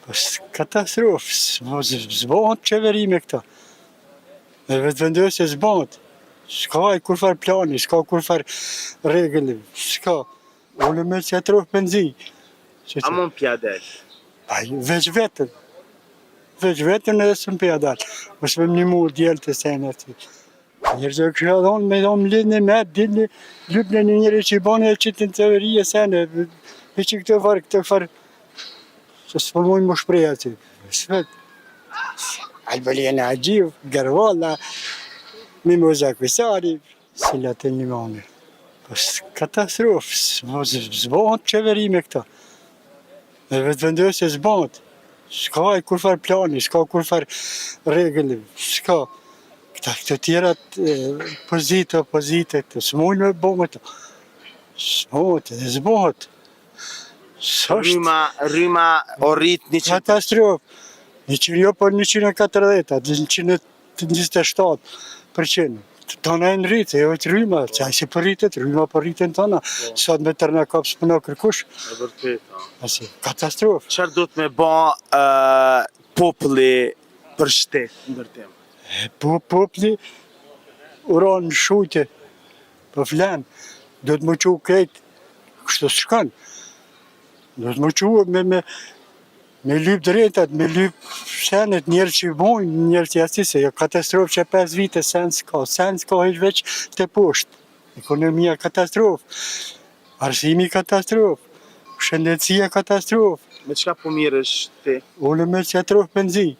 është katastrofë, zbohet qeveri me këta. Me vetë vendosje zbohet. S'ka e kur farë plani, s'ka kur farë regëlli, s'ka. Ullë me që atrof benzi. A mund pjadel? Veç vetën. Veç vetën edhe së më pjadel. Mështë me një mu djelë të sene aty. Njerëzë kësha dhonë me dhonë lidhë në metë, dilë lypë në njëri që i bane e qitë në teorie sene. E që këtë farë, që së përmojnë më shprej aty. Svet, Albeliana Agjiv, Garvalla, Mimoza Kvisari, cilat e një mami. është katastrofë, zbohet qeveri me këta. Me vetë vendosje zbohet. S'ka e kur farë plani, s'ka kur farë regëlli, s'ka. Këtë tjerat opozite, këtë s'mojnë me bo me ta. S'mohet edhe zbohet. Rryma o rrit 100%. Katastrofë. 127%. Tona e në rritë, jo të rryma, qaj si për rritët, rryma për rritën tona. Sot me tërna kapë së përna kërkush. E vërtet, Katastrofë. Qërë do të me ba populli për shtetë, ndërtim? Populli uron në shujtë, për flenë, do të më qu krejtë, kështë të shkanë. Do të më qu me lypë drejtat, me lypë shenet, njerë që i bojnë, njerë që jasise, jo katastrofë që 5 vite, sen s'ka heq veç të poshtë. Ekonomia katastrofë, arsimi katastrofë, shëndetësia katastrofë. Me qka po mirësh ti? Ullë me që atrofë benzi.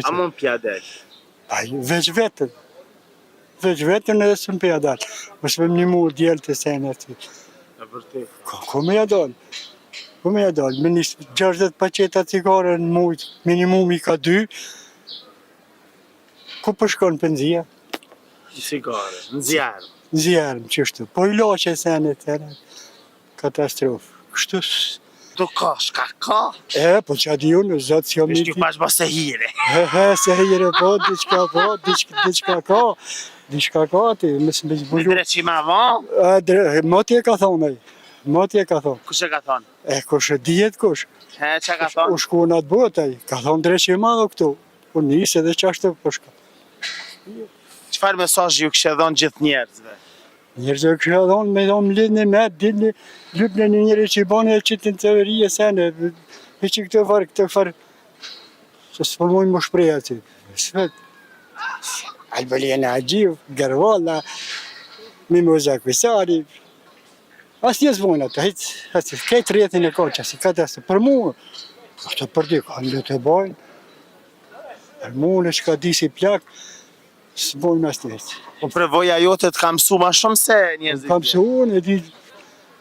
A mund pjadel? Veç vetën. Veç vetën edhe së më pjadel. Mështë me një mu djelë të sene aty. E vërtet. Ko me jadon? Po me jadon, me një 60 paqeta cigare në mujtë, minimumi ka 2. Ku përshkon benzia? Cigare, në zjarë. Në zjarë, më qështu. Po i loqe sene të katastrofë. Kështu Do ka, shka ka? po që adi unë, zotë si o miti. Ishtë një pash ba se hire. Se hire po, diçka ka. Diçka ka ti, mësë me zbullu. Në dreqi ma va? Moti e ka thonë, moti e ka thonë. Kush e ka thonë? Kush e dijet kush. Që ka thonë? U shku në atë botaj, ka thonë dreqi ma dhe këtu. U nisë edhe qashtë po shka. Qëfar mesazh ju kështë dhonë gjithë njerëzve? Njerëzve kështë dhonë me dhonë lidhë në metë, dilë lypë në njëri që i bane e qitë në teorie sene. E që këtë farë, që së përmojnë më shprej aty. Svet, Albeliana Agjiv, Garvalla, Mimoza Kvisari. Asë një zvojnë atë, këtë rjetin e koqa, si këtë për mua. Këtë për dy, ka në të bojnë. Për mua në që ka di si plak, së bojnë asë njështë. Po prevoja jote të ka mësu ma shumë se njerëzit? Ka mësu unë, e di,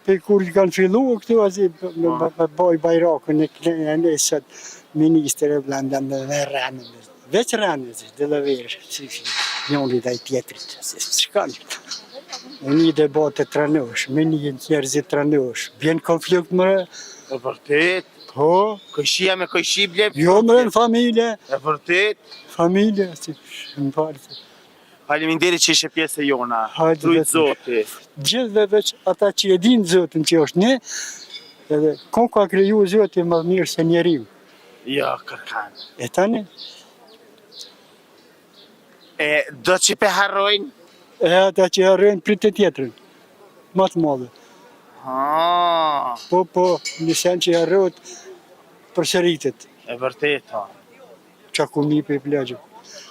për kur kanë fillu këtu, me boj bajrakën e nësët, minister e blandan dhe rranën. Veç rranën, dhe lëverë, njëri dhe i tjetërit, shkanë. Me një debat të tranësh, me një njerëzit tranësh, vjen konflikt mëre. E vërtet? Po. Kojshia me kojshi blep? Jo mëre në familje. E vërtet? Familje, si në partë. Faleminderit që ishe pjesë e jona, trujtë Zoti. Gjithve veç ata që e dinë Zotin që është një, edhe kon ka kriju Zotin më mirë se njeriu. Jo, kërkan. E tani? Do që pe harrojnë? Ata që harrojnë pritë tjetërën, më të madhe. Po, një sen që harrojt për shëritet. E vërtet, ha. Qa ku mi për i plagju.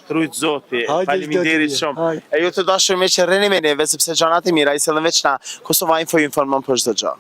Trujtë Zoti, faleminderit shumë. E ju të dashur me që rreni me neve, sepse gjanat e mira, i se dhe veç na, Kosova Info ju informon për çdo gjë.